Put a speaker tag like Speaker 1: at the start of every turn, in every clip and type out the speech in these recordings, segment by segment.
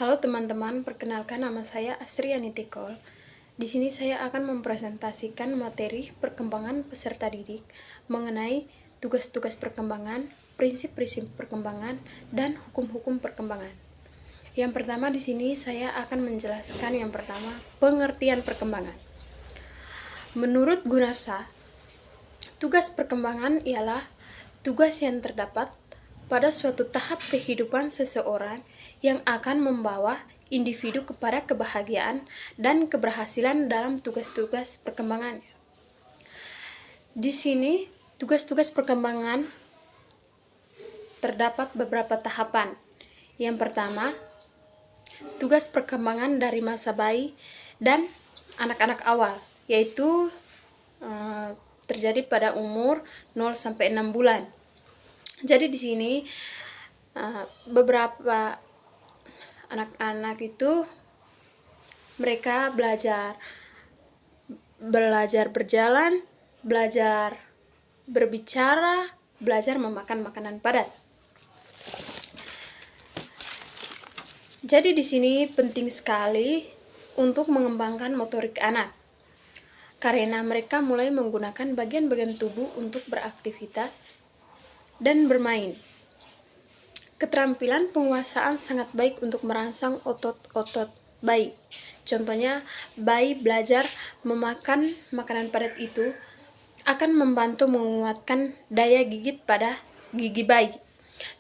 Speaker 1: Halo teman-teman, perkenalkan nama saya Astriani Tikol. Di sini saya akan mempresentasikan materi perkembangan peserta didik mengenai tugas-tugas perkembangan, prinsip-prinsip perkembangan, dan hukum-hukum perkembangan. Yang pertama di sini saya akan menjelaskan yang pertama, pengertian perkembangan. Menurut Gunarsa, tugas perkembangan ialah tugas yang terdapat pada suatu tahap kehidupan seseorang yang akan membawa individu kepada kebahagiaan dan keberhasilan dalam tugas-tugas perkembangan. Di sini, tugas-tugas perkembangan terdapat beberapa tahapan. Yang pertama, tugas perkembangan dari masa bayi dan anak-anak awal, yaitu terjadi pada umur 0 sampai 6 bulan. Jadi di sini beberapa anak-anak itu mereka belajar berjalan, belajar berbicara, belajar memakan makanan padat. Jadi di sini penting sekali untuk mengembangkan motorik anak, karena mereka mulai menggunakan bagian-bagian tubuh untuk beraktivitas dan bermain. Keterampilan penguasaan sangat baik untuk merangsang otot-otot bayi. Contohnya, bayi belajar memakan makanan padat itu akan membantu menguatkan daya gigit pada gigi bayi.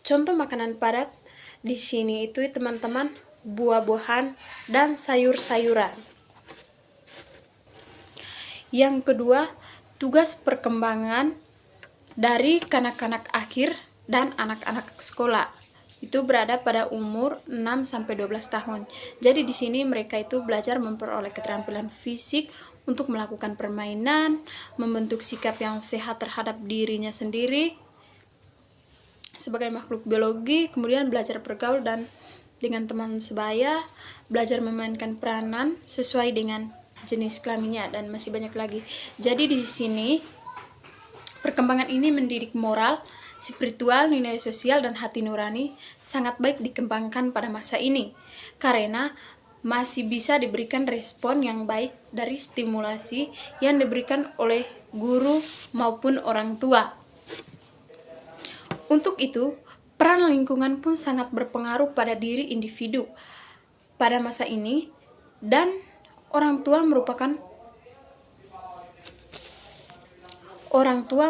Speaker 1: Contoh makanan padat di sini itu teman-teman, buah-buahan dan sayur-sayuran. Yang kedua, tugas perkembangan dari kanak-kanak akhir dan anak-anak sekolah. Itu berada pada umur 6 sampai 12 tahun. Jadi di sini mereka itu belajar memperoleh keterampilan fisik untuk melakukan permainan, membentuk sikap yang sehat terhadap dirinya sendiri sebagai makhluk biologi, kemudian belajar bergaul dan dengan teman sebaya, belajar memainkan peranan sesuai dengan jenis kelaminnya, dan masih banyak lagi. Jadi di sini perkembangan ini mendidik moral, spiritual, nilai sosial, dan hati nurani sangat baik dikembangkan pada masa ini, karena masih bisa diberikan respon yang baik dari stimulasi yang diberikan oleh guru maupun orang tua. Untuk itu, peran lingkungan pun sangat berpengaruh pada diri individu pada masa ini, dan orang tua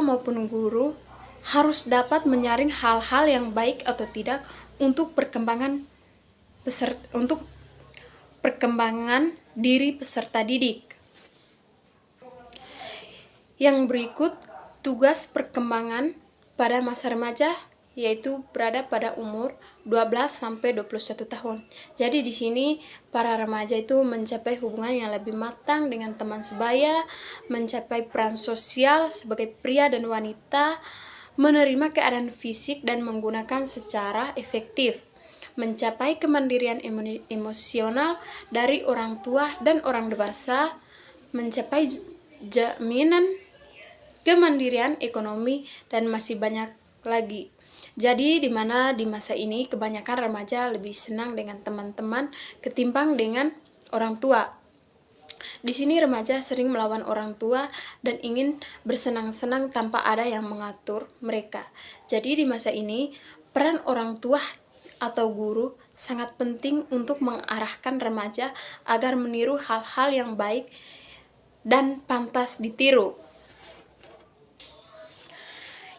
Speaker 1: maupun guru harus dapat menyaring hal-hal yang baik atau tidak untuk perkembangan diri peserta didik. Yang berikut, tugas perkembangan pada masa remaja, yaitu berada pada umur 12 sampai 21 tahun. Jadi di sini para remaja itu mencapai hubungan yang lebih matang dengan teman sebaya, mencapai peran sosial sebagai pria dan wanita, menerima keadaan fisik dan menggunakan secara efektif, mencapai kemandirian emosional dari orang tua dan orang dewasa, mencapai jaminan kemandirian ekonomi, dan masih banyak lagi. Jadi di mana di masa ini kebanyakan remaja lebih senang dengan teman-teman ketimbang dengan orang tua. Di sini remaja sering melawan orang tua dan ingin bersenang-senang tanpa ada yang mengatur mereka. Jadi di masa ini, peran orang tua atau guru sangat penting untuk mengarahkan remaja agar meniru hal-hal yang baik dan pantas ditiru.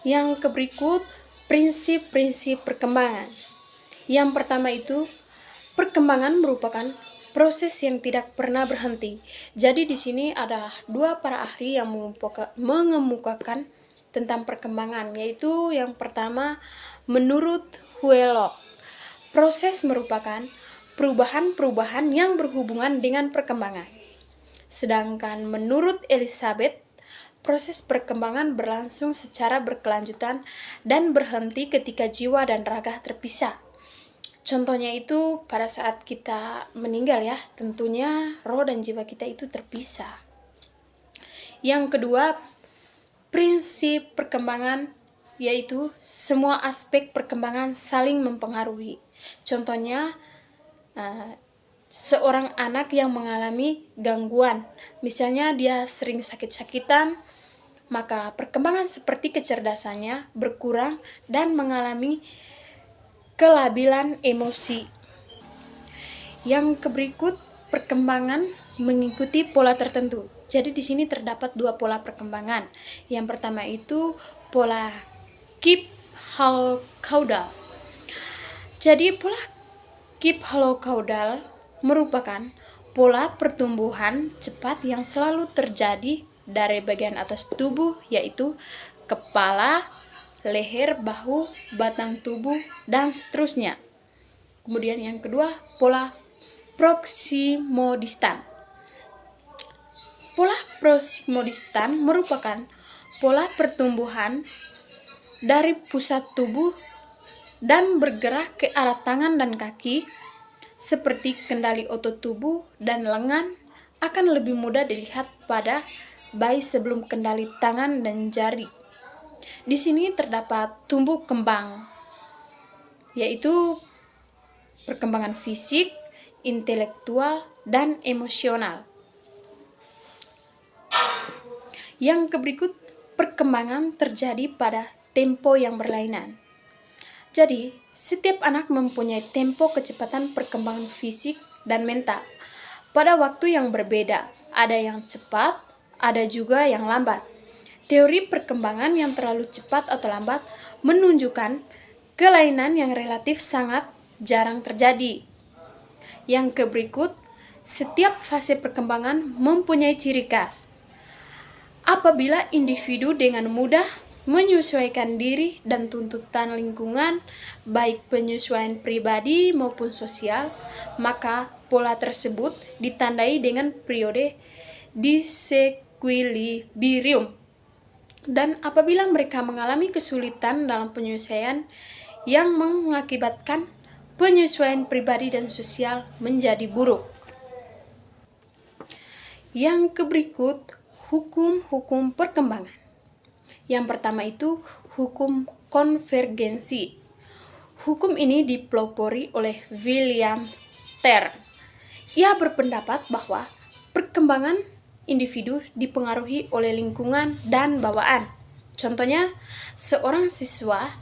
Speaker 1: Yang berikut, prinsip-prinsip perkembangan. Yang pertama itu, perkembangan merupakan proses yang tidak pernah berhenti. Jadi di sini ada dua para ahli yang mengemukakan tentang perkembangan, yaitu yang pertama, menurut Huelok, proses merupakan perubahan-perubahan yang berhubungan dengan perkembangan. Sedangkan menurut Elizabeth, proses perkembangan berlangsung secara berkelanjutan dan berhenti ketika jiwa dan raga terpisah. Contohnya itu pada saat kita meninggal ya, tentunya roh dan jiwa kita itu terpisah. Yang kedua, prinsip perkembangan, yaitu semua aspek perkembangan saling mempengaruhi. Contohnya, seorang anak yang mengalami gangguan, misalnya dia sering sakit-sakitan, maka perkembangan seperti kecerdasannya berkurang dan mengalami kelabilan emosi. Yang berikut, perkembangan mengikuti pola tertentu. Jadi di sini terdapat 2 pola perkembangan. Yang pertama itu pola Kip-Hall-Caudal. Jadi pola Kip-Hall-Caudal merupakan pola pertumbuhan cepat yang selalu terjadi dari bagian atas tubuh, yaitu kepala, leher, bahu, batang tubuh, dan seterusnya. Kemudian yang kedua, pola Proximodistan. Pola Proximodistan merupakan pola pertumbuhan dari pusat tubuh dan bergerak ke arah tangan dan kaki, seperti kendali otot tubuh dan lengan akan lebih mudah dilihat pada bayi sebelum kendali tangan dan jari. Di sini terdapat tumbuh kembang, yaitu perkembangan fisik, intelektual, dan emosional. Yang berikut, perkembangan terjadi pada tempo yang berlainan. Jadi, setiap anak mempunyai tempo kecepatan perkembangan fisik dan mental pada waktu yang berbeda. Ada yang cepat, ada juga yang lambat. Teori perkembangan yang terlalu cepat atau lambat menunjukkan kelainan yang relatif sangat jarang terjadi. Yang berikut, setiap fase perkembangan mempunyai ciri khas. Apabila individu dengan mudah menyesuaikan diri dan tuntutan lingkungan, baik penyesuaian pribadi maupun sosial, maka pola tersebut ditandai dengan periode disequilibrium. Dan apabila mereka mengalami kesulitan dalam penyelesaian yang mengakibatkan penyesuaian pribadi dan sosial menjadi buruk. Yang berikut, hukum-hukum perkembangan. Yang pertama itu hukum konvergensi. Hukum ini dipelopori oleh William Stern. Ia berpendapat bahwa perkembangan individu dipengaruhi oleh lingkungan dan bawaan. Contohnya, seorang siswa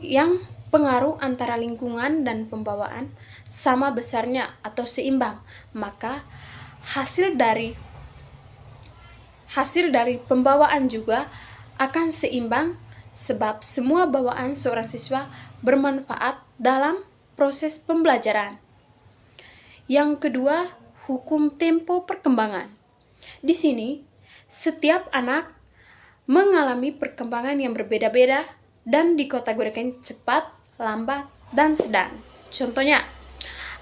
Speaker 1: yang pengaruh antara lingkungan dan pembawaan sama besarnya atau seimbang, maka hasil dari pembawaan juga akan seimbang, sebab semua bawaan seorang siswa bermanfaat dalam proses pembelajaran. Yang kedua, hukum tempo perkembangan. Di sini, setiap anak mengalami perkembangan yang berbeda-beda dan dikategorikan cepat, lambat, dan sedang. Contohnya,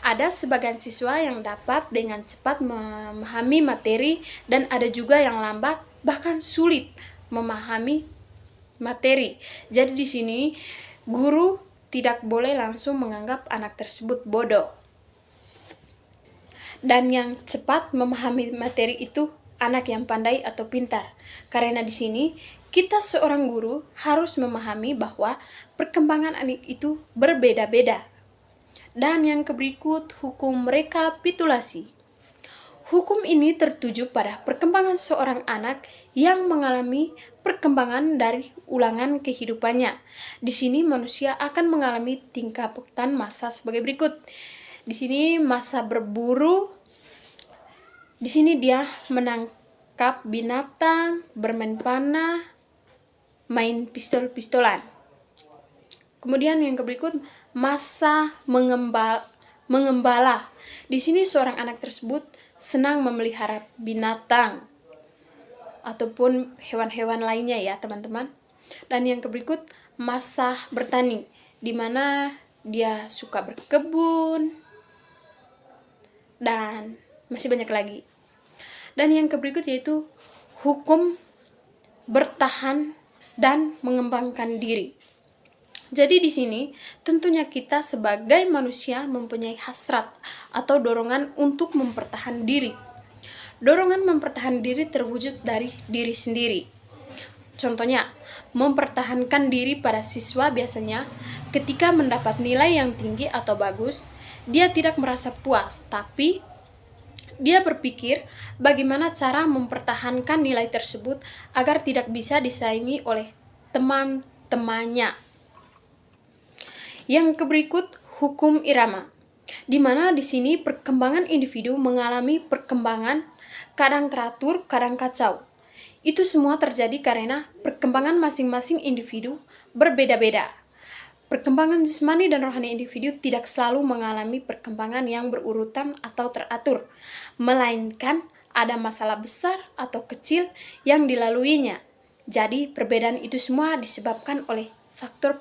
Speaker 1: ada sebagian siswa yang dapat dengan cepat memahami materi dan ada juga yang lambat bahkan sulit memahami materi. Jadi di sini guru tidak boleh langsung menganggap anak tersebut bodoh. Dan yang cepat memahami materi itu anak yang pandai atau pintar. Karena di sini kita seorang guru harus memahami bahwa perkembangan anak itu berbeda-beda. Dan yang berikut, hukum rekapitulasi. Hukum ini tertuju pada perkembangan seorang anak yang mengalami perkembangan dari ulangan kehidupannya. Di sini manusia akan mengalami tingkatan masa sebagai berikut. Di sini masa berburu. Di sini dia menangkap binatang, bermain panah, main pistol-pistolan. Kemudian yang berikut, masa mengembala. Di sini seorang anak tersebut senang memelihara binatang ataupun hewan-hewan lainnya ya teman-teman. Dan yang berikut, masa bertani, di mana dia suka berkebun dan masih banyak lagi. Dan yang berikut yaitu hukum bertahan dan mengembangkan diri. Jadi di sini tentunya kita sebagai manusia mempunyai hasrat atau dorongan untuk mempertahankan diri. Dorongan mempertahankan diri terwujud dari diri sendiri. Contohnya, mempertahankan diri pada siswa biasanya ketika mendapat nilai yang tinggi atau bagus, dia tidak merasa puas, tapi dia berpikir bagaimana cara mempertahankan nilai tersebut agar tidak bisa disaingi oleh teman-temannya. Yang berikut, hukum irama, di mana di sini perkembangan individu mengalami perkembangan kadang teratur, kadang kacau. Itu semua terjadi karena perkembangan masing-masing individu berbeda-beda. Perkembangan jasmani dan rohani individu tidak selalu mengalami perkembangan yang berurutan atau teratur, melainkan ada masalah besar atau kecil yang dilaluinya. Jadi, perbedaan itu semua disebabkan oleh faktor